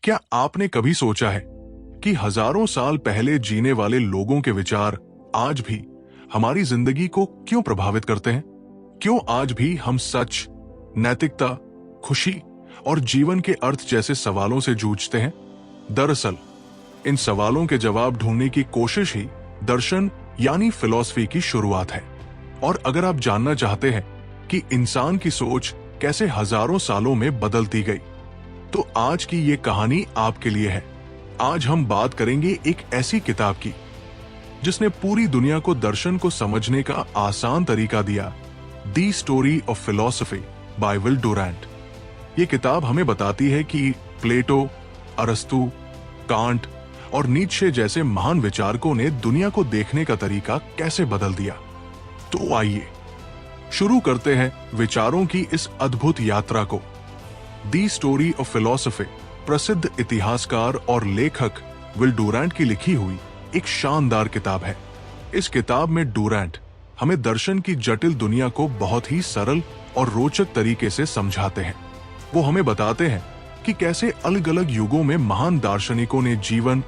क्या आपने कभी सोचा है कि हजारों साल पहले जीने वाले लोगों के विचार आज भी हमारी जिंदगी को क्यों प्रभावित करते हैं? क्यों आज भी हम सच, नैतिकता, खुशी और जीवन के अर्थ जैसे सवालों से जूझते हैं? दरअसल इन सवालों के जवाब ढूंढने की कोशिश ही दर्शन यानी फिलॉसफी की शुरुआत है। और अगर आप जानना चाहते हैं कि इंसान की सोच कैसे हजारों सालों में बदलती गई, तो आज की ये कहानी आपके लिए है। आज हम बात करेंगे एक ऐसी किताब की जिसने पूरी दुनिया को दर्शन को समझने का आसान तरीका दिया, the story of philosophy by Will Durant. ये किताब हमें बताती है कि प्लेटो, अरस्तु, कांट और नीत्शे जैसे महान विचारकों ने दुनिया को देखने का तरीका कैसे बदल दिया। तो आइए शुरू करते हैं विचारों की इस अद्भुत यात्रा को। दी स्टोरी ऑफ फिलॉसफी प्रसिद्ध इतिहासकार और लेखक विल डुरैंट की लिखी हुई एक शानदार किताब है। इस किताब में डुरैंट हमें दर्शन की जटिल दुनिया को बहुत ही सरल और रोचक तरीके से समझाते हैं। वो हमें बताते हैं कि कैसे अलग अलग युगों में महान दार्शनिकों ने जीवन,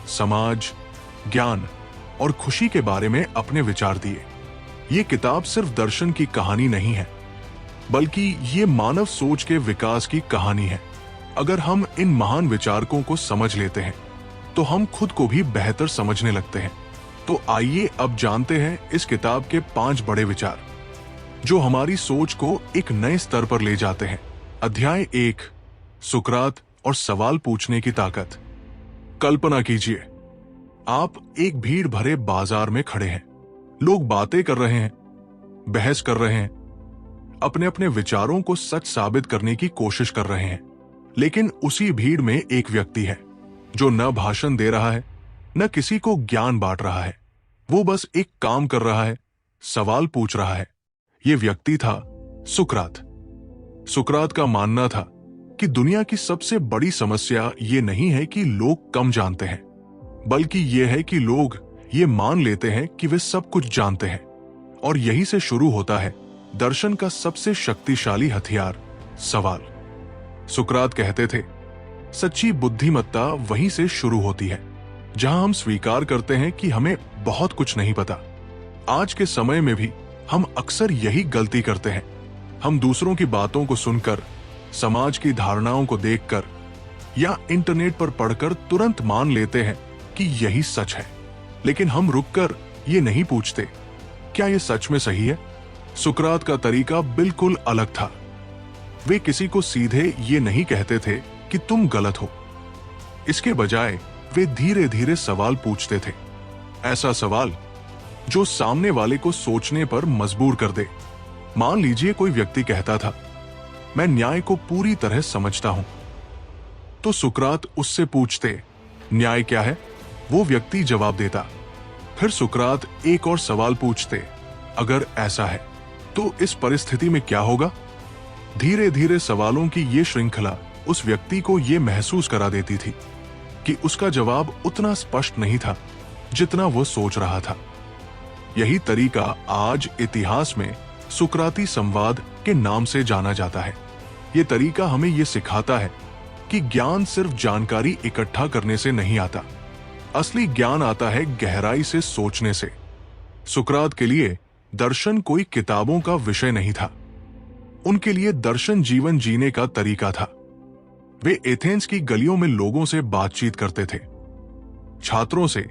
समाज, ज्ञान और खुशी के बारे में अपने विचार दिए। ये किताब सिर्फ दर्शन की कहानी नहीं है, बल्कि ये मानव सोच के विकास की कहानी है। अगर हम इन महान विचारकों को समझ लेते हैं तो हम खुद को भी बेहतर समझने लगते हैं। तो आइए अब जानते हैं इस किताब के 5 बड़े विचार जो हमारी सोच को एक नए स्तर पर ले जाते हैं। अध्याय 1, सुकरात और सवाल पूछने की ताकत। कल्पना कीजिए, आप एक भीड़ भरे बाजार में खड़े हैं। लोग बातें कर रहे हैं, बहस कर रहे हैं, अपने अपने विचारों को सच साबित करने की कोशिश कर रहे हैं। लेकिन उसी भीड़ में एक व्यक्ति है जो न भाषण दे रहा है, न किसी को ज्ञान बांट रहा है। वो बस एक काम कर रहा है, सवाल पूछ रहा है। ये व्यक्ति था सुकरात। सुकरात का मानना था कि दुनिया की सबसे बड़ी समस्या ये नहीं है कि लोग कम जानते हैं, बल्कि ये है कि लोग ये मान लेते हैं कि वे सब कुछ जानते हैं। और यही से शुरू होता है दर्शन का सबसे शक्तिशाली हथियार, सवाल। सुकरात कहते थे, सच्ची बुद्धिमत्ता वहीं से शुरू होती है जहां हम स्वीकार करते हैं कि हमें बहुत कुछ नहीं पता। आज के समय में भी हम अक्सर यही गलती करते हैं। हम दूसरों की बातों को सुनकर, समाज की धारणाओं को देखकर या इंटरनेट पर पढ़कर तुरंत मान लेते हैं कि यही सच है। लेकिन हम रुककर ये नहीं पूछते, क्या ये सच में सही है? सुकरात का तरीका बिल्कुल अलग था। वे किसी को सीधे ये नहीं कहते थे कि तुम गलत हो। इसके बजाय वे धीरे धीरे सवाल पूछते थे। ऐसा सवाल जो सामने वाले को सोचने पर मजबूर कर दे। मान लीजिए कोई व्यक्ति कहता था, मैं न्याय को पूरी तरह समझता हूं। तो सुकरात उससे पूछते, न्याय क्या है? वो व्यक्ति जवाब देता। फिर सुकरात एक और सवाल पूछते, अगर ऐसा है तो इस परिस्थिति में क्या होगा? धीरे धीरे सवालों की ये श्रृंखला उस व्यक्ति को ये महसूस करा देती थी कि उसका जवाब उतना स्पष्ट नहीं था जितना वो सोच रहा था। यही तरीका आज इतिहास में सुकराती संवाद के नाम से जाना जाता है। ये तरीका हमें ये सिखाता है कि ज्ञान सिर्फ जानकारी इकट्ठा करने से नहीं आता। असली ज्ञान आता है गहराई से सोचने से। सुकरात के लिए दर्शन कोई किताबों का विषय नहीं था। उनके लिए दर्शन जीवन जीने का तरीका था। वे एथेंस की गलियों में लोगों से बातचीत करते थे, छात्रों से,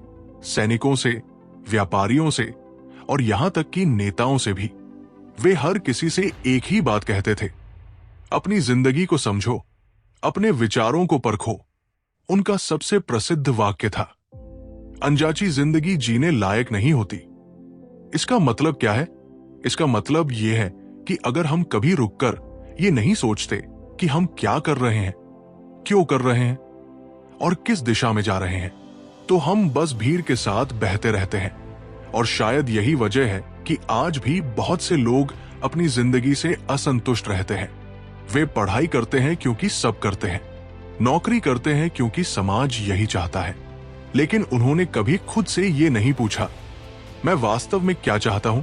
सैनिकों से, व्यापारियों से और यहां तक कि नेताओं से भी। वे हर किसी से एक ही बात कहते थे, अपनी जिंदगी को समझो, अपने विचारों को परखो। उनका सबसे प्रसिद्ध वाक्य था, अनजाची जिंदगी जीने लायक नहीं होती। इसका मतलब क्या है? इसका मतलब यह है कि अगर हम कभी रुककर ये नहीं सोचते कि हम क्या कर रहे हैं, क्यों कर रहे हैं और किस दिशा में जा रहे हैं, तो हम बस भीड़ के साथ बहते रहते हैं। और शायद यही वजह है कि आज भी बहुत से लोग अपनी जिंदगी से असंतुष्ट रहते हैं। वे पढ़ाई करते हैं क्योंकि सब करते हैं, नौकरी करते हैं क्योंकि समाज यही चाहता है, लेकिन उन्होंने कभी खुद से ये नहीं पूछा, मैं वास्तव में क्या चाहता हूं?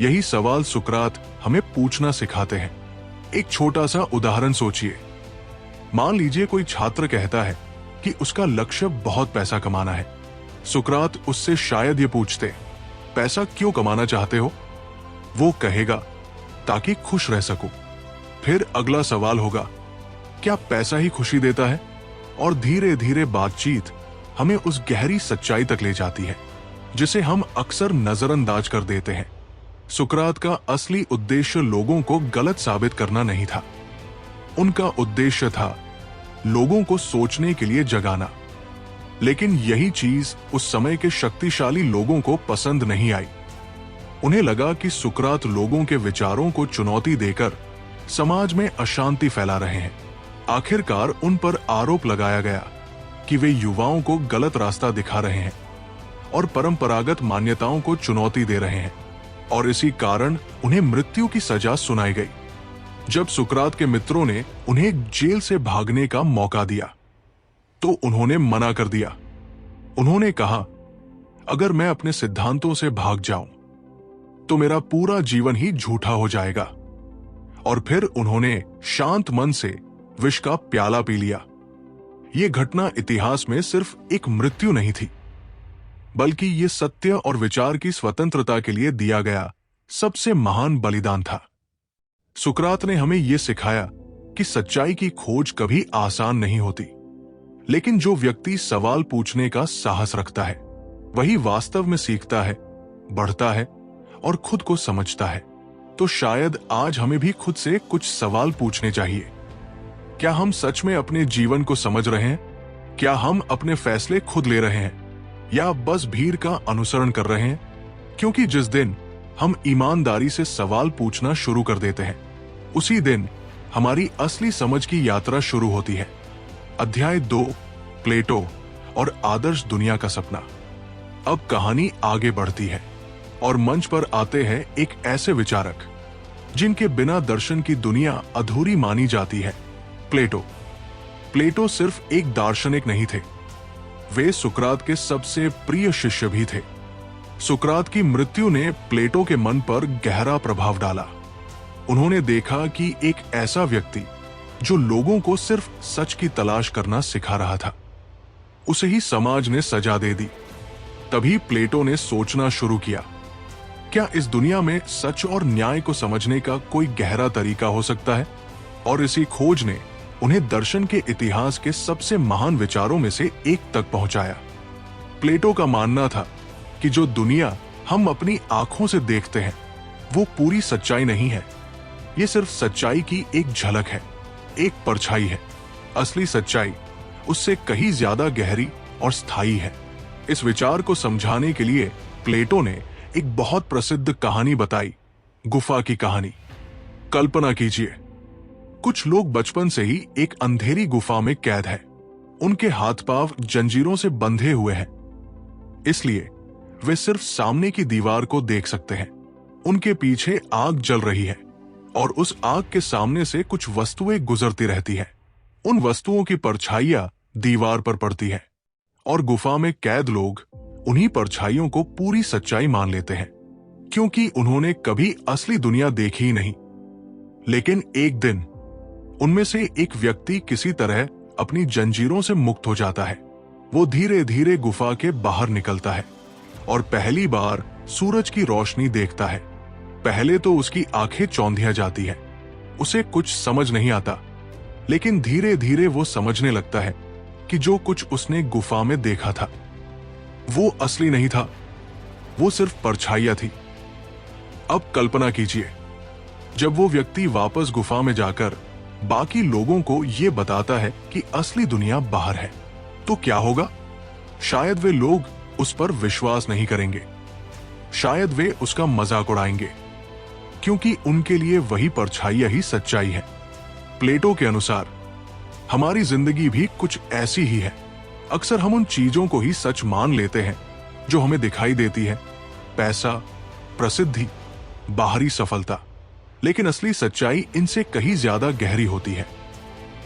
यही सवाल सुकरात हमें पूछना सिखाते हैं। एक छोटा सा उदाहरण सोचिए। मान लीजिए कोई छात्र कहता है कि उसका लक्ष्य बहुत पैसा कमाना है। सुकरात उससे शायद ये पूछते, पैसा क्यों कमाना चाहते हो? वो कहेगा, ताकि खुश रह सकूं। फिर अगला सवाल होगा, क्या पैसा ही खुशी देता है? और धीरे धीरे बातचीत हमें उस गहरी सच्चाई तक ले जाती है जिसे हम अक्सर नजरअंदाज कर देते हैं। सुकरात का असली उद्देश्य लोगों को गलत साबित करना नहीं था। उनका उद्देश्य था लोगों को सोचने के लिए जगाना। लेकिन यही चीज उस समय के शक्तिशाली लोगों को पसंद नहीं आई। उन्हें लगा कि सुकरात लोगों के विचारों को चुनौती देकर समाज में अशांति फैला रहे हैं। आखिरकार उन पर आरोप लगाया गया कि वे युवाओं को गलत रास्ता दिखा रहे हैं और परंपरागत मान्यताओं को चुनौती दे रहे हैं, और इसी कारण उन्हें मृत्यु की सजा सुनाई गई। जब सुकरात के मित्रों ने उन्हें जेल से भागने का मौका दिया तो उन्होंने मना कर दिया। उन्होंने कहा, अगर मैं अपने सिद्धांतों से भाग जाऊं तो मेरा पूरा जीवन ही झूठा हो जाएगा। और फिर उन्होंने शांत मन से विष का प्याला पी लिया। यह घटना इतिहास में सिर्फ एक मृत्यु नहीं थी, बल्कि यह सत्य और विचार की स्वतंत्रता के लिए दिया गया सबसे महान बलिदान था। सुकरात ने हमें यह सिखाया कि सच्चाई की खोज कभी आसान नहीं होती, लेकिन जो व्यक्ति सवाल पूछने का साहस रखता है वही वास्तव में सीखता है, बढ़ता है और खुद को समझता है। तो शायद आज हमें भी खुद से कुछ सवाल पूछने चाहिए। क्या हम सच में अपने जीवन को समझ रहे हैं? क्या हम अपने फैसले खुद ले रहे हैं या बस भीड़ का अनुसरण कर रहे हैं? क्योंकि जिस दिन हम ईमानदारी से सवाल पूछना शुरू कर देते हैं, उसी दिन हमारी असली समझ की यात्रा शुरू होती है। अध्याय 2, प्लेटो और आदर्श दुनिया का सपना। अब कहानी आगे बढ़ती है और मंच पर आते हैं एक ऐसे विचारक जिनके बिना दर्शन की दुनिया अधूरी मानी जाती है, प्लेटो। प्लेटो सिर्फ एक दार्शनिक नहीं थे, वे सुकरात के सबसे प्रिय शिष्य भी थे। सुकरात की मृत्यु ने प्लेटो के मन पर गहरा प्रभाव डाला। उन्होंने देखा कि एक ऐसा व्यक्ति जो लोगों को सिर्फ सच की तलाश करना सिखा रहा था, उसे ही समाज ने सजा दे दी। तभी प्लेटो ने सोचना शुरू किया, क्या इस दुनिया में सच और न्याय को समझने का कोई गहरा तरीका हो सकता है? और इसी खोज ने उन्हें दर्शन के इतिहास के सबसे महान विचारों में से एक तक पहुंचाया। प्लेटो का मानना था कि जो दुनिया हम अपनी आंखों से देखते हैं वो पूरी सच्चाई नहीं है, ये सिर्फ सच्चाई की एक झलक है, एक परछाई है। असली सच्चाई उससे कहीं ज्यादा गहरी और स्थायी है। इस विचार को समझाने के लिए प्लेटो ने एक बहुत प्रसिद्ध कहानी बताई, गुफा की कहानी। कल्पना कीजिए, कुछ लोग बचपन से ही एक अंधेरी गुफा में कैद हैं। उनके हाथ पांव जंजीरों से बंधे हुए हैं, इसलिए वे सिर्फ सामने की दीवार को देख सकते हैं। उनके पीछे आग जल रही है और उस आग के सामने से कुछ वस्तुएं गुजरती रहती हैं। उन वस्तुओं की परछाइयां दीवार पर पड़ती हैं और गुफा में कैद लोग उन्हीं परछाइयों को पूरी सच्चाई मान लेते हैं, क्योंकि उन्होंने कभी असली दुनिया देखी ही नहीं। लेकिन एक दिन उनमें से एक व्यक्ति किसी तरह अपनी जंजीरों से मुक्त हो जाता है। वो धीरे धीरे गुफा के बाहर निकलता है और पहली बार सूरज की रोशनी देखता है। पहले तो उसकी आंखें चौंधिया जाती हैं, उसे कुछ समझ नहीं आता, लेकिन धीरे धीरे वो समझने लगता है कि जो कुछ उसने गुफा में देखा था वो असली नहीं था, वो सिर्फ परछाइयां थी। अब कल्पना कीजिए, जब वो व्यक्ति वापस गुफा में जाकर बाकी लोगों को ये बताता है कि असली दुनिया बाहर है, तो क्या होगा? शायद वे लोग उस पर विश्वास नहीं करेंगे, शायद वे उसका मजाक उड़ाएंगे, क्योंकि उनके लिए वही परछाइयां ही सच्चाई है। प्लेटो के अनुसार हमारी जिंदगी भी कुछ ऐसी ही है। अक्सर हम उन चीजों को ही सच मान लेते हैं जो हमें दिखाई देती है, पैसा, प्रसिद्धि, बाहरी सफलता, लेकिन असली सच्चाई इनसे कहीं ज्यादा गहरी होती है,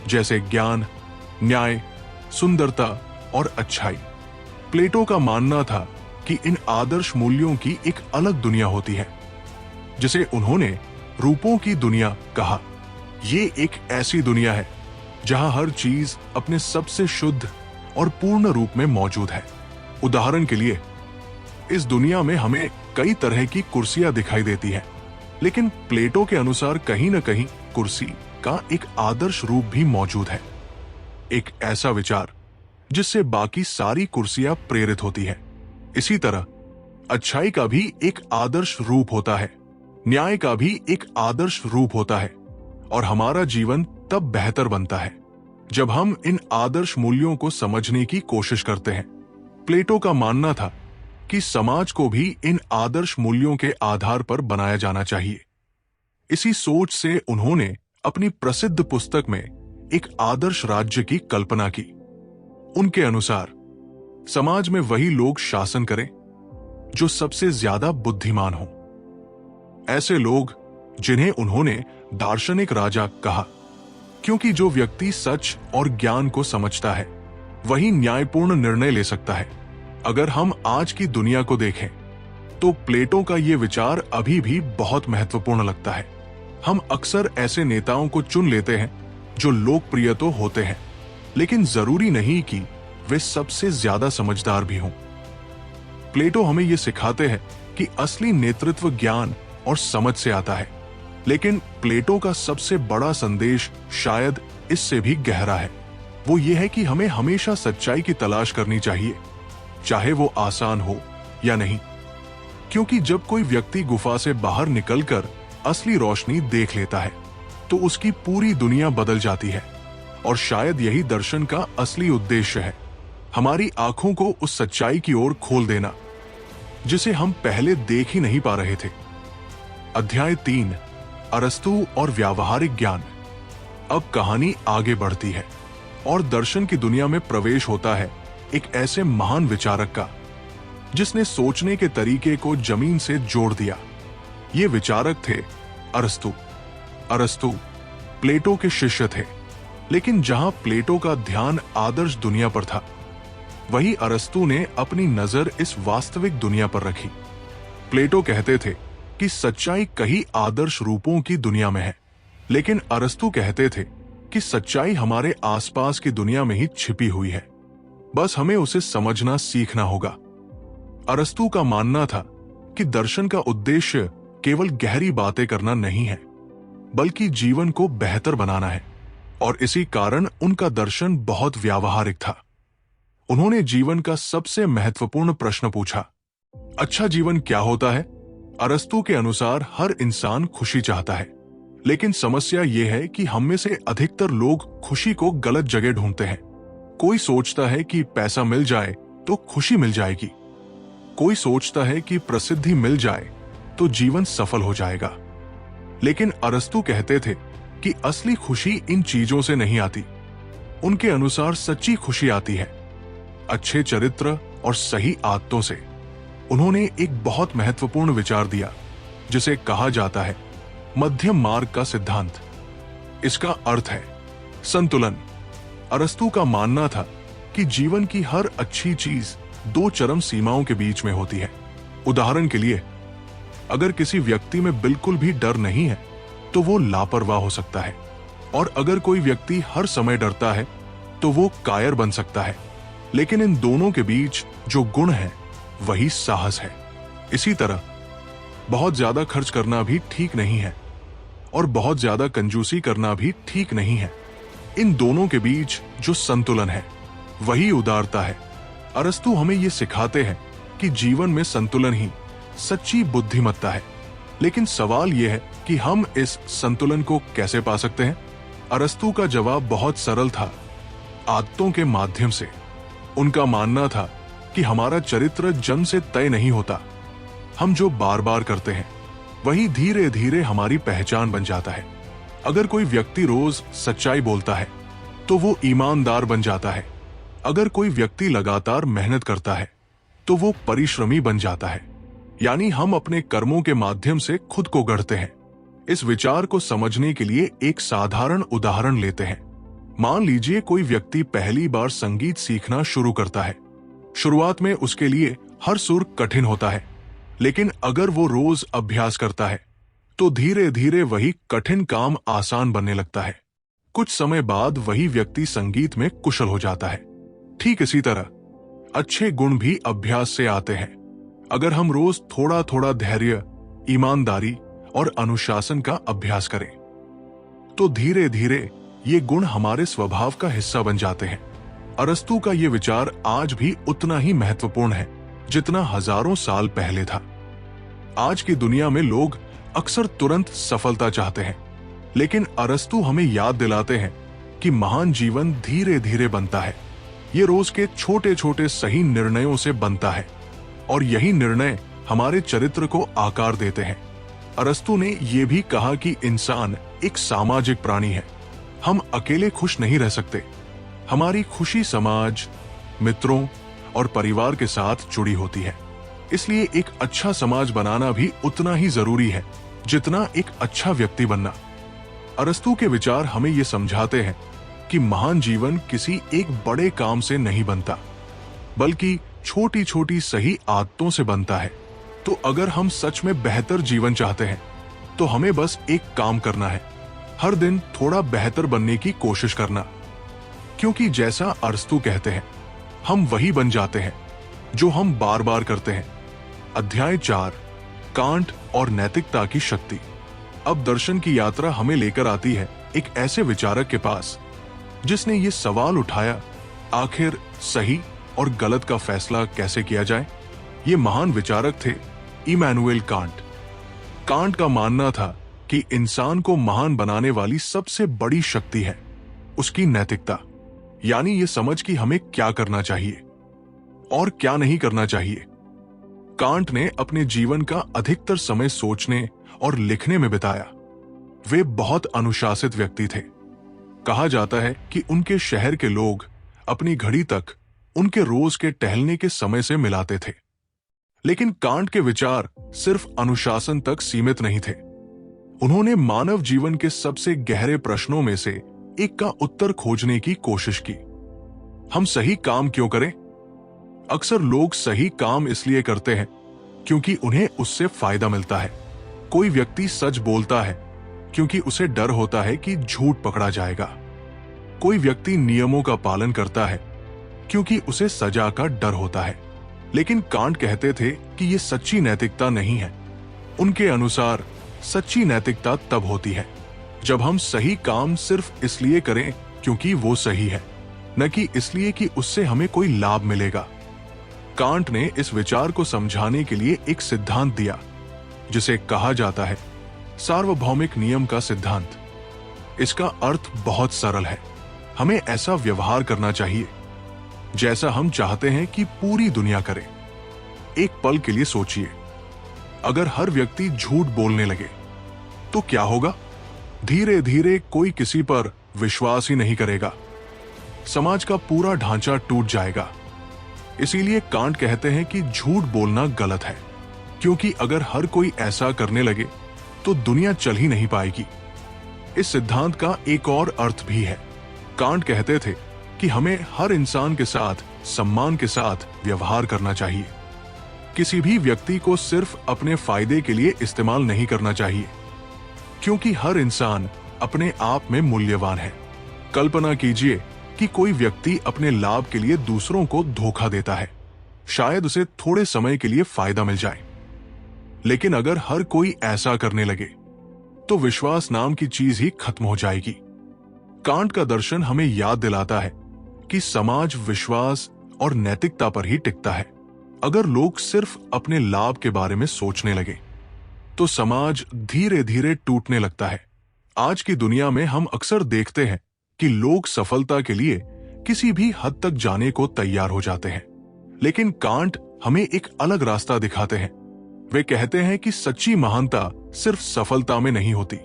जैसे ज्ञान, न्याय, सुंदरता और अच्छाई। प्लेटो का मानना था कि इन आदर्श मूल्यों की एक अलग दुनिया होती है, जिसे उन्होंने रूपों की दुनिया कहा। ये एक ऐसी दुनिया है जहां हर चीज अपने सबसे शुद्ध और पूर्ण रूप में मौजूद है। उदाहरण के लिए, इस दुनिया में हमें कई तरह की कुर्सियां दिखाई देती हैं, लेकिन प्लेटो के अनुसार कहीं न कहीं कुर्सी का एक आदर्श रूप भी मौजूद है। एक ऐसा विचार जिससे बाकी सारी कुर्सियां प्रेरित होती है। इसी तरह अच्छाई का भी एक आदर्श रूप होता है, न्याय का भी एक आदर्श रूप होता है, और हमारा जीवन तब बेहतर बनता है जब हम इन आदर्श मूल्यों को समझने की कोशिश करते हैं। प्लेटो का मानना था कि समाज को भी इन आदर्श मूल्यों के आधार पर बनाया जाना चाहिए। इसी सोच से उन्होंने अपनी प्रसिद्ध पुस्तक में एक आदर्श राज्य की कल्पना की। उनके अनुसार समाज में वही लोग शासन करें जो सबसे ज्यादा बुद्धिमान हों। ऐसे लोग जिन्हें उन्होंने दार्शनिक राजा कहा, क्योंकि जो व्यक्ति सच और ज्ञान को समझता है वही न्यायपूर्ण निर्णय ले सकता है। अगर हम आज की दुनिया को देखें तो प्लेटो का यह विचार अभी भी बहुत महत्वपूर्ण लगता है। हम अक्सर ऐसे नेताओं को चुन लेते हैं जो लोकप्रिय तो होते हैं, लेकिन जरूरी नहीं कि वे सबसे ज्यादा समझदार भी हों। प्लेटो हमें यह सिखाते हैं कि असली नेतृत्व ज्ञान और समझ से आता है, लेकिन प्लेटो का सबसे बड़ा संदेश शायद इससे भी गहरा है। वो ये है कि हमें हमेशा सच्चाई की तलाश करनी चाहिए, चाहे वो आसान हो या नहीं, क्योंकि जब कोई व्यक्ति गुफा से बाहर निकलकर असली रोशनी देख लेता है तो उसकी पूरी दुनिया बदल जाती है। और शायद यही दर्शन का असली उद्देश्य है, हमारी आंखों को उस सच्चाई की ओर खोल देना जिसे हम पहले देख ही नहीं पा रहे थे। अध्याय 3, अरस्तु और व्यावहारिक ज्ञान। अब कहानी आगे बढ़ती है और दर्शन की दुनिया में प्रवेश होता है एक ऐसे महान विचारक का जिसने सोचने के तरीके को जमीन से जोड़ दिया। ये विचारक थे अरस्तु। अरस्तु प्लेटो के शिष्य थे, लेकिन जहां प्लेटो का ध्यान आदर्श दुनिया पर था, वही अरस्तु ने अपनी नजर इस वास्तविक दुनिया पर रखी। प्लेटो कहते थे कि सच्चाई कई आदर्श रूपों की दुनिया में है, लेकिन अरस्तु कहते थे कि सच्चाई हमारे आसपास की दुनिया में ही छिपी हुई है, बस हमें उसे समझना सीखना होगा। अरस्तु का मानना था कि दर्शन का उद्देश्य केवल गहरी बातें करना नहीं है, बल्कि जीवन को बेहतर बनाना है, और इसी कारण उनका दर्शन बहुत व्यावहारिक था। उन्होंने जीवन का सबसे महत्वपूर्ण प्रश्न पूछा, अच्छा जीवन क्या होता है? अरस्तु के अनुसार हर इंसान खुशी चाहता है, लेकिन समस्या यह है कि हम में से अधिकतर लोग खुशी को गलत जगह ढूंढते हैं। कोई सोचता है कि पैसा मिल जाए तो खुशी मिल जाएगी, कोई सोचता है कि प्रसिद्धि मिल जाए तो जीवन सफल हो जाएगा। लेकिन अरस्तु कहते थे कि असली खुशी इन चीजों से नहीं आती। उनके अनुसार सच्ची खुशी आती है अच्छे चरित्र और सही आदतों से। उन्होंने एक बहुत महत्वपूर्ण विचार दिया जिसे कहा जाता है मध्यम मार्ग का सिद्धांत। इसका अर्थ है संतुलन। अरस्तु का मानना था कि जीवन की हर अच्छी चीज दो चरम सीमाओं के बीच में होती है। उदाहरण के लिए, अगर किसी व्यक्ति में बिल्कुल भी डर नहीं है तो वो लापरवाह हो सकता है, और अगर कोई व्यक्ति हर समय डरता है तो वो कायर बन सकता है। लेकिन इन दोनों के बीच जो गुण है वही साहस है। इसी तरह बहुत ज्यादा खर्च करना भी ठीक नहीं है और बहुत ज्यादा कंजूसी करना भी ठीक नहीं है। इन दोनों के बीच जो संतुलन है वही उदारता है। अरस्तु हमें ये सिखाते हैं कि जीवन में संतुलन ही सच्ची बुद्धिमत्ता है। लेकिन सवाल यह है कि हम इस संतुलन को कैसे पा सकते हैं? अरस्तु का जवाब बहुत सरल था, आदतों के माध्यम से। उनका मानना था कि हमारा चरित्र जन्म से तय नहीं होता, हम जो बार बार करते हैं वही धीरे धीरे हमारी पहचान बन जाता है। अगर कोई व्यक्ति रोज सच्चाई बोलता है तो वो ईमानदार बन जाता है। अगर कोई व्यक्ति लगातार मेहनत करता है तो वो परिश्रमी बन जाता है। यानी हम अपने कर्मों के माध्यम से खुद को गढ़ते हैं। इस विचार को समझने के लिए एक साधारण उदाहरण लेते हैं। मान लीजिए कोई व्यक्ति पहली बार संगीत सीखना शुरू करता है। शुरुआत में उसके लिए हर सुर कठिन होता है, लेकिन अगर वो रोज अभ्यास करता है तो धीरे धीरे वही कठिन काम आसान बनने लगता है। कुछ समय बाद वही व्यक्ति संगीत में कुशल हो जाता है। ठीक इसी तरह अच्छे गुण भी अभ्यास से आते हैं। अगर हम रोज थोड़ा थोड़ा धैर्य, ईमानदारी और अनुशासन का अभ्यास करें तो धीरे धीरे ये गुण हमारे स्वभाव का हिस्सा बन जाते हैं। अरस्तू का ये विचार आज भी उतना ही महत्वपूर्ण है जितना हजारों साल पहले था। आज की दुनिया में लोग अक्सर तुरंत सफलता चाहते हैं, लेकिन अरस्तू हमें याद दिलाते हैं कि महान जीवन धीरे धीरे बनता है। ये रोज के छोटे छोटे सही निर्णयों से बनता है और यही निर्णय हमारे चरित्र को आकार देते हैं। अरस्तू ने यह भी कहा कि इंसान एक सामाजिक प्राणी है। हम अकेले खुश नहीं रह सकते। हमारी खुशी समाज, मित्रों और परिवार के साथ जुड़ी होती है। इसलिए एक अच्छा समाज बनाना भी उतना ही जरूरी है जितना एक अच्छा व्यक्ति बनना। अरस्तू के विचार हमें ये समझाते हैं कि महान जीवन किसी एक बड़े काम से नहीं बनता, बल्कि छोटी छोटी सही आदतों से बनता है। तो अगर हम सच में बेहतर जीवन चाहते हैं तो हमें बस एक काम करना है, हर दिन थोड़ा बेहतर बनने की कोशिश करना। क्योंकि जैसा अरस्तू कहते हैं, हम वही बन जाते हैं जो हम बार बार करते हैं। अध्याय 4, कांट और नैतिकता की शक्ति। अब दर्शन की यात्रा हमें लेकर आती है एक ऐसे विचारक के पास जिसने ये सवाल उठाया, आखिर सही और गलत का फैसला कैसे किया जाए। ये महान विचारक थे इमैनुएल कांट। कांट का मानना था कि इंसान को महान बनाने वाली सबसे बड़ी शक्ति है उसकी नैतिकता, यानी ये समझ कि हमें क्या करना चाहिए और क्या नहीं करना चाहिए। कांट ने अपने जीवन का अधिकतर समय सोचने और लिखने में बिताया। वे बहुत अनुशासित व्यक्ति थे। कहा जाता है कि उनके शहर के लोग अपनी घड़ी तक उनके रोज के टहलने के समय से मिलाते थे। लेकिन कांट के विचार सिर्फ अनुशासन तक सीमित नहीं थे। उन्होंने मानव जीवन के सबसे गहरे प्रश्नों में से एक का उत्तर खोजने की कोशिश की। हम सही काम क्यों करें? अक्सर लोग सही काम इसलिए करते हैं क्योंकि उन्हें उससे फायदा मिलता है। कोई व्यक्ति सच बोलता है क्योंकि उसे डर होता है कि झूठ पकड़ा जाएगा। कोई व्यक्ति नियमों का पालन करता है क्योंकि उसे सजा का डर होता है। लेकिन कांट कहते थे कि यह सच्ची नैतिकता नहीं है। उनके अनुसार सच्ची नैतिकता तब होती है जब हम सही काम सिर्फ इसलिए करें क्योंकि वो सही है, न कि इसलिए कि उससे हमें कोई लाभ मिलेगा। कांट ने इस विचार को समझाने के लिए एक सिद्धांत दिया जिसे कहा जाता है सार्वभौमिक नियम का सिद्धांत। इसका अर्थ बहुत सरल है। हमें ऐसा व्यवहार करना चाहिए जैसा हम चाहते हैं कि पूरी दुनिया करे। एक पल के लिए सोचिए, अगर हर व्यक्ति झूठ बोलने लगे तो क्या होगा? धीरे धीरे कोई किसी पर विश्वास ही नहीं करेगा। समाज का पूरा ढांचा टूट जाएगा। इसीलिए कांट कहते हैं कि झूठ बोलना गलत है, क्योंकि अगर हर कोई ऐसा करने लगे तो दुनिया चल ही नहीं पाएगी। इस सिद्धांत का एक और अर्थ भी है। कांट कहते थे कि हमें हर इंसान के साथ सम्मान के साथ व्यवहार करना चाहिए। किसी भी व्यक्ति को सिर्फ अपने फायदे के लिए इस्तेमाल नहीं करना चाहिए, क्योंकि हर इंसान अपने आप में मूल्यवान है। कल्पना कीजिए कि कोई व्यक्ति अपने लाभ के लिए दूसरों को धोखा देता है। शायद उसे थोड़े समय के लिए फायदा मिल जाए, लेकिन अगर हर कोई ऐसा करने लगे तो विश्वास नाम की चीज ही खत्म हो जाएगी। कांट का दर्शन हमें याद दिलाता है कि समाज विश्वास और नैतिकता पर ही टिकता है। अगर लोग सिर्फ अपने लाभ के बारे में सोचने लगे तो समाज धीरे धीरे टूटने लगता है। आज की दुनिया में हम अक्सर देखते हैं कि लोग सफलता के लिए किसी भी हद तक जाने को तैयार हो जाते हैं, लेकिन कांट हमें एक अलग रास्ता दिखाते हैं। वे कहते हैं कि सच्ची महानता सिर्फ सफलता में नहीं होती,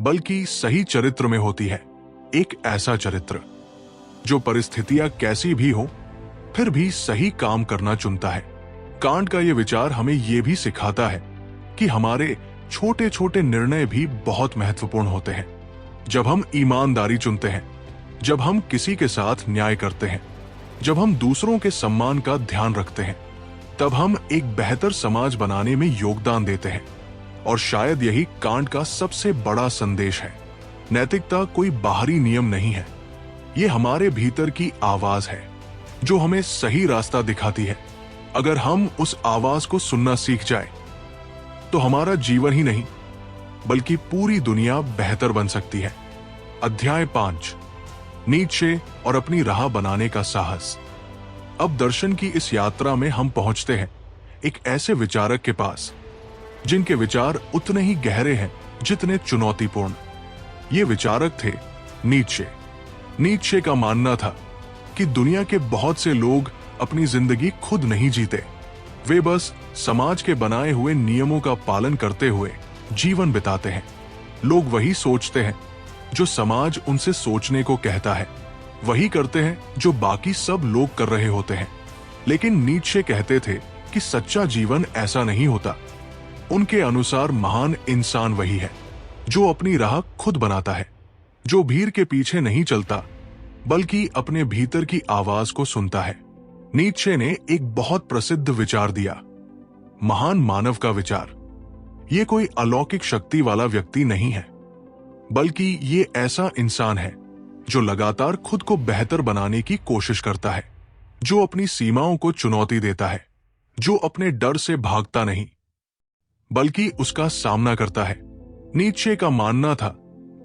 बल्कि सही चरित्र में होती है। एक ऐसा चरित्र जो परिस्थितियां कैसी भी हो फिर भी सही काम करना चुनता है। कांट का यह विचार हमें यह भी सिखाता है कि हमारे छोटे छोटे निर्णय भी बहुत महत्वपूर्ण होते हैं। जब हम ईमानदारी चुनते हैं, जब हम किसी के साथ न्याय करते हैं, जब हम दूसरों के सम्मान का ध्यान रखते हैं, तब हम एक बेहतर समाज बनाने में योगदान देते हैं। और शायद यही कांट का सबसे बड़ा संदेश है। नैतिकता कोई बाहरी नियम नहीं है, ये हमारे भीतर की आवाज है जो हमें सही रास्ता दिखाती है। अगर हम उस आवाज को सुनना सीख जाए तो हमारा जीवन ही नहीं बल्कि पूरी दुनिया बेहतर बन सकती है। अध्याय 5, नीत्शे और अपनी राह बनाने का साहस। अब दर्शन की इस यात्रा में हम पहुंचते हैं एक ऐसे विचारक के पास जिनके विचार उतने ही गहरे हैं जितने चुनौतीपूर्ण। ये विचारक थे नीत्शे। नीत्शे का मानना था कि दुनिया के बहुत से लोग अपनी जिंदगी खुद नहीं जीते, वे बस समाज के बनाए हुए नियमों का पालन करते हुए जीवन बिताते हैं। लोग वही सोचते हैं जो समाज उनसे सोचने को कहता है, वही करते हैं जो बाकी सब लोग कर रहे होते हैं। लेकिन नीत्शे कहते थे कि सच्चा जीवन ऐसा नहीं होता। उनके अनुसार महान इंसान वही है जो अपनी राह खुद बनाता है, जो भीड़ के पीछे नहीं चलता बल्कि अपने भीतर की आवाज को सुनता है। नीत्शे ने एक बहुत प्रसिद्ध विचार दिया, महान मानव का विचार। ये कोई अलौकिक शक्ति वाला व्यक्ति नहीं है, बल्कि ये ऐसा इंसान है जो लगातार खुद को बेहतर बनाने की कोशिश करता है, जो अपनी सीमाओं को चुनौती देता है, जो अपने डर से भागता नहीं बल्कि उसका सामना करता है। नीत्शे का मानना था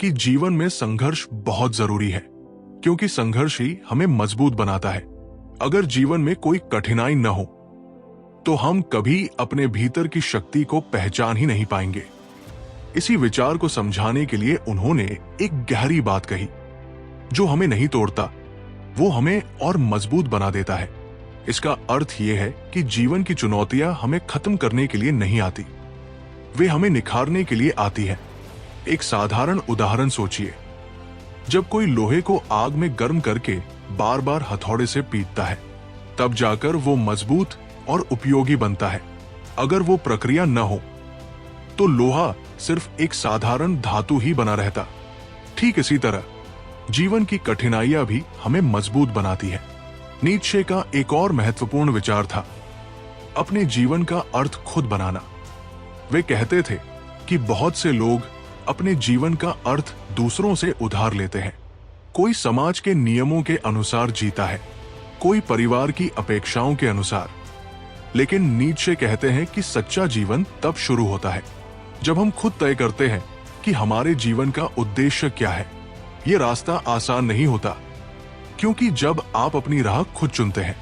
कि जीवन में संघर्ष बहुत जरूरी है, क्योंकि संघर्ष ही हमें मजबूत बनाता है। अगर जीवन में कोई कठिनाई न हो तो हम कभी अपने भीतर की शक्ति को पहचान ही नहीं पाएंगे। इसी विचार को समझाने के लिए उन्होंने एक गहरी बात कही, जो हमें नहीं तोड़ता वो हमें और मजबूत बना देता है। इसका अर्थ यह है कि जीवन की चुनौतियां हमें खत्म करने के लिए नहीं आती, वे हमें निखारने के लिए आती है। एक साधारण उदाहरण सोचिए, जब कोई लोहे को आग में गर्म करके बार बार हथौड़े से पीटता है, तब जाकर वो मजबूत और उपयोगी बनता है। अगर वो प्रक्रिया न हो तो लोहा सिर्फ एक साधारण धातु ही बना रहता। ठीक इसी तरह जीवन की कठिनाइयां भी हमें मजबूत बनाती है। नीत्शे का एक और महत्वपूर्ण विचार था अपने जीवन का अर्थ खुद बनाना। वे कहते थे कि बहुत से लोग अपने जीवन का अर्थ दूसरों से उधार लेते हैं। कोई समाज के नियमों के अनुसार जीता है, कोई परिवार की अपेक्षाओं के अनुसार। लेकिन नीत्शे कहते हैं कि सच्चा जीवन तब शुरू होता है जब हम खुद तय करते हैं कि हमारे जीवन का उद्देश्य क्या है। ये रास्ता आसान नहीं होता, क्योंकि जब आप अपनी राह खुद चुनते हैं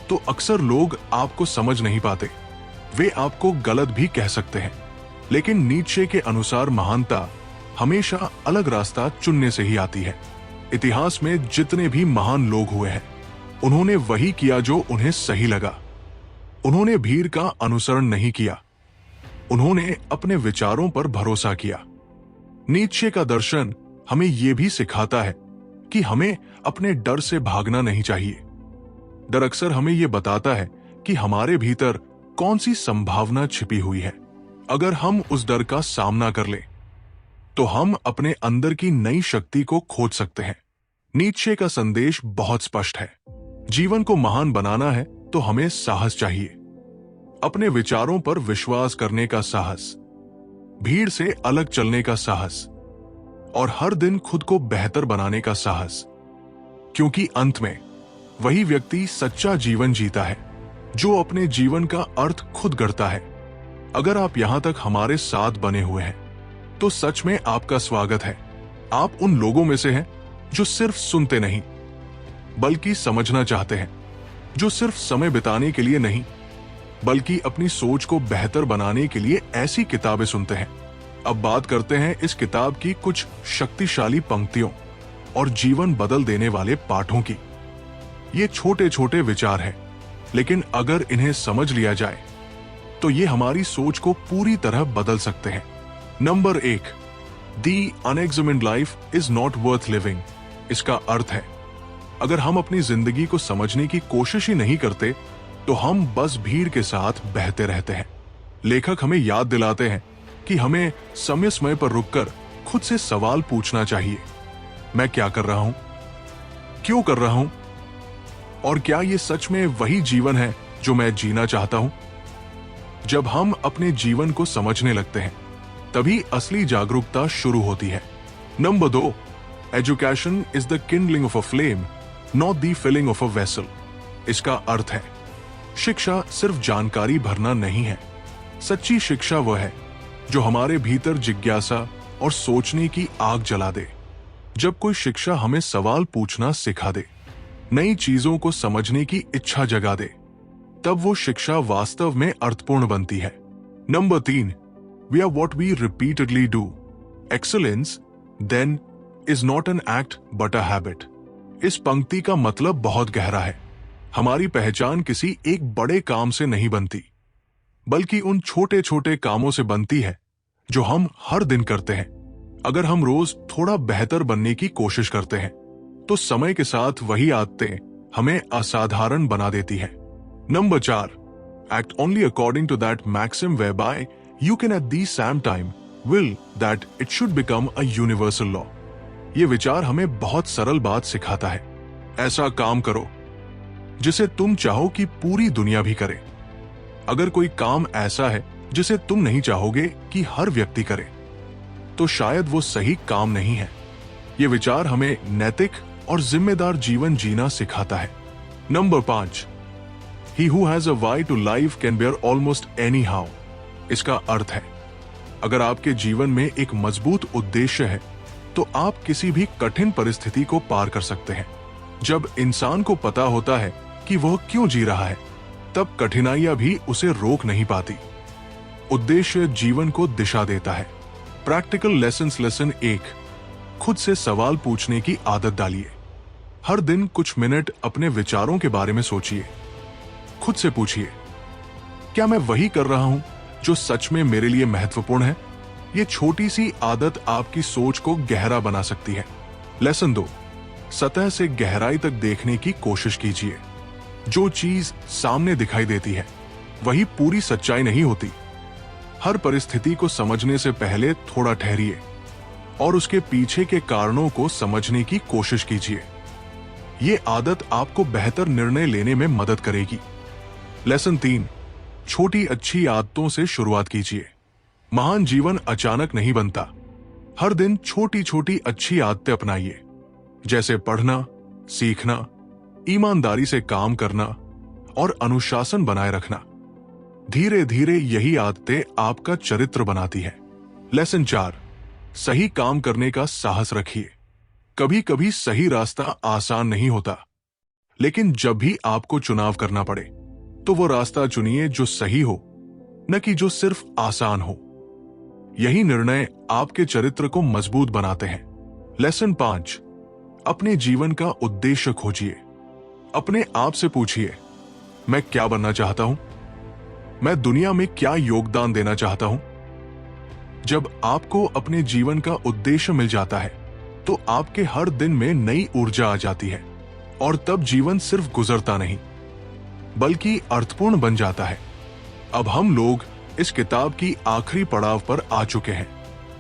तो अक्सर लोग आपको समझ नहीं पाते, वे आपको गलत भी कह सकते हैं। लेकिन नीत्शे के अनुसार महानता हमेशा अलग रास्ता चुनने से ही आती है। इतिहास में जितने भी महान लोग हुए हैं, उन्होंने वही किया जो उन्हें सही लगा। उन्होंने भीड़ का अनुसरण नहीं किया, उन्होंने अपने विचारों पर भरोसा किया। नीत्शे का दर्शन हमें यह भी सिखाता है कि हमें अपने डर से भागना नहीं चाहिए। डर अक्सर हमें यह बताता है कि हमारे भीतर कौन सी संभावना छिपी हुई है। अगर हम उस डर का सामना कर लें तो हम अपने अंदर की नई शक्ति को खोज सकते हैं। नीत्शे का संदेश बहुत स्पष्ट है, जीवन को महान बनाना है तो हमें साहस चाहिए, अपने विचारों पर विश्वास करने का साहस, भीड़ से अलग चलने का साहस और हर दिन खुद को बेहतर बनाने का साहस। क्योंकि अंत में वही व्यक्ति सच्चा जीवन जीता है जो अपने जीवन का अर्थ खुद गढ़ता है। अगर आप यहां तक हमारे साथ बने हुए हैं तो सच में आपका स्वागत है। आप उन लोगों में से हैं जो सिर्फ सुनते नहीं बल्कि समझना चाहते हैं, जो सिर्फ समय बिताने के लिए नहीं बल्कि अपनी सोच को बेहतर बनाने के लिए ऐसी किताबें सुनते हैं। अब बात करते हैं इस किताब की कुछ शक्तिशाली पंक्तियों और जीवन बदल देने वाले पाठों की। ये छोटे छोटे विचार हैं, लेकिन अगर इन्हें समझ लिया जाए तो ये हमारी सोच को पूरी तरह बदल सकते हैं। Number 1, the unexamined life is not worth living. इसका अर्थ है, अगर हम अपनी जिंदगी को समझने की कोशिश ही नहीं करते तो हम बस भीड़ के साथ बहते रहते हैं। लेखक हमें याद दिलाते हैं कि हमें समय समय पर रुककर खुद से सवाल पूछना चाहिए, मैं क्या कर रहा हूं, क्यों कर रहा हूं, और क्या ये सच में वही जीवन है जो मैं जीना चाहता हूं। जब हम अपने जीवन को समझने लगते हैं तभी असली जागरूकता शुरू होती है। Number 2, education is the kindling of a flame, not the filling of a vessel. इसका अर्थ है, शिक्षा सिर्फ जानकारी भरना नहीं है। सच्ची शिक्षा वह है जो हमारे भीतर जिज्ञासा और सोचने की आग जला दे। जब कोई शिक्षा हमें सवाल पूछना सिखा दे, नई चीजों को समझने की इच्छा जगा दे, तब वो शिक्षा वास्तव में अर्थपूर्ण बनती है। Number 3, we are what we repeatedly do. Excellence then is not an act but a habit. इस पंक्ति का मतलब बहुत गहरा है। हमारी पहचान किसी एक बड़े काम से नहीं बनती, बल्कि उन छोटे छोटे कामों से बनती है जो हम हर दिन करते हैं। अगर हम रोज थोड़ा बेहतर बनने की कोशिश करते हैं, तो समय के साथ वही आदतें हमें असाधारण बना देती हैं। Number 4, act only according to that maxim whereby you can at the same time will that it should become a universal law। ये विचार हमें बहुत सरल बात सिखाता है। ऐसा काम करो जिसे तुम चाहो कि पूरी दुनिया भी करे। अगर कोई काम ऐसा है जिसे तुम नहीं चाहोगे कि हर व्यक्ति करे, तो शायद वो सही काम नहीं है। ये विचार हमें नैतिक और जिम्मेदार जीवन जीना सिखाता है। Number 5, He who has a why to life can bear almost anyhow। इसका अर्थ है, अगर आपके जीवन में एक मजबूत उद्देश्य है, तो आप किसी भी कठिन परिस्थिति को पार कर सकते हैं। जब इंसान को पता होता है कि वह क्यों जी रहा है, तब कठिनाइयां भी उसे रोक नहीं पाती। उद्देश्य जीवन को दिशा देता है। प्रैक्टिकल लेसन्स लेसन 1, खुद से सवाल पूछने की आदत डालिए। हर दिन कुछ मिनट अपने विचारों के बारे में सोचिए। खुद से पूछिए, क्या मैं वही कर रहा हूं जो सच में मेरे लिए महत्वपूर्ण है? ये छोटी सी आदत आपकी सोच को गहरा बना सकती है। लेसन 2, सतह से गहराई तक देखने की कोशिश कीजिए। जो चीज सामने दिखाई देती है, वही पूरी सच्चाई नहीं होती। हर परिस्थिति को समझने से पहले थोड़ा ठहरिए और उसके पीछे के कारणों को समझने की कोशिश कीजिए। ये आदत आपको बेहतर निर्णय लेने में मदद करेगी। लेसन 3, छोटी अच्छी आदतों से शुरुआत कीजिए। महान जीवन अचानक नहीं बनता। हर दिन छोटी छोटी अच्छी आदतें अपनाइए, जैसे पढ़ना, सीखना, ईमानदारी से काम करना और अनुशासन बनाए रखना। धीरे धीरे यही आदतें आपका चरित्र बनाती है। लेसन 4, सही काम करने का साहस रखिए। कभी कभी सही रास्ता आसान नहीं होता, लेकिन जब भी आपको चुनाव करना पड़े, तो वो रास्ता चुनिए जो सही हो, न कि जो सिर्फ आसान हो। यही निर्णय आपके चरित्र को मजबूत बनाते हैं। लेसन 5, अपने जीवन का उद्देश्य खोजिए। अपने आप से पूछिए, मैं क्या बनना चाहता हूं? मैं दुनिया में क्या योगदान देना चाहता हूं? जब आपको अपने जीवन का उद्देश्य मिल जाता है, तो आपके हर दिन में नई ऊर्जा आ जाती है और तब जीवन सिर्फ गुजरता नहीं, बल्कि अर्थपूर्ण बन जाता है। अब हम लोग इस किताब की आखिरी पड़ाव पर आ चुके हैं।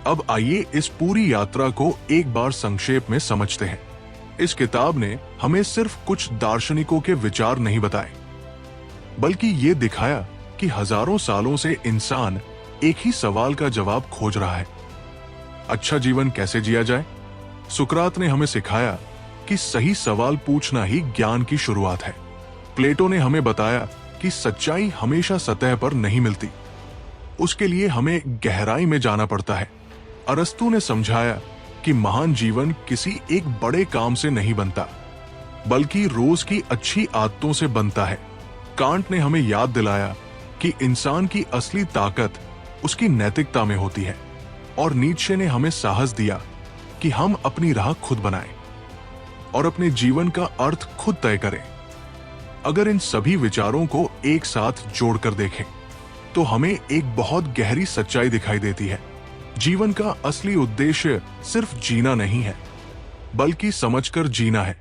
अब आइए इस पूरी यात्रा को एक बार संक्षेप में समझते हैं। इस किताब ने हमें सिर्फ कुछ दार्शनिकों के विचार नहीं बताए, बल्कि ये दिखाया कि हजारों सालों से इंसान एक ही सवाल का जवाब खोज रहा है, अच्छा जीवन कैसे जिया जाए? सुकरात ने हमें सिखाया कि सही सवाल पूछना ही ज्ञान की शुरुआत है। प्लेटो ने हमें बताया कि सच्चाई हमेशा सतह पर नहीं मिलती, उसके लिए हमें गहराई में जाना पड़ता है। अरस्तु ने समझाया कि महान जीवन किसी एक बड़े काम से नहीं बनता, बल्कि रोज की अच्छी आदतों से बनता है। कांट ने हमें याद दिलाया कि इंसान की असली ताकत उसकी नैतिकता में होती है, और नीत्शे ने हमें साहस दिया कि हम अपनी राह खुद बनाएं और अपने जीवन का अर्थ खुद तय करें। अगर इन सभी विचारों को एक साथ जोड़कर देखें, तो हमें एक बहुत गहरी सच्चाई दिखाई देती है। जीवन का असली उद्देश्य सिर्फ जीना नहीं है, बल्कि समझकर जीना है।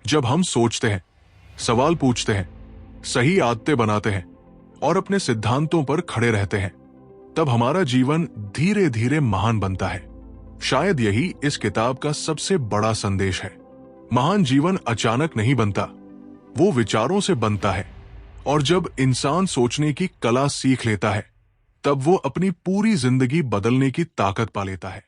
जब हम सोचते हैं, सवाल पूछते हैं, सही आदतें बनाते हैं और अपने सिद्धांतों पर खड़े रहते हैं, तब हमारा जीवन धीरे धीरे महान बनता है। शायद यही इस किताब का सबसे बड़ा संदेश है। महान जीवन अचानक नहीं बनता, वो विचारों से बनता है, और जब इंसान सोचने की कला सीख लेता है, तब वो अपनी पूरी जिंदगी बदलने की ताकत पा लेता है।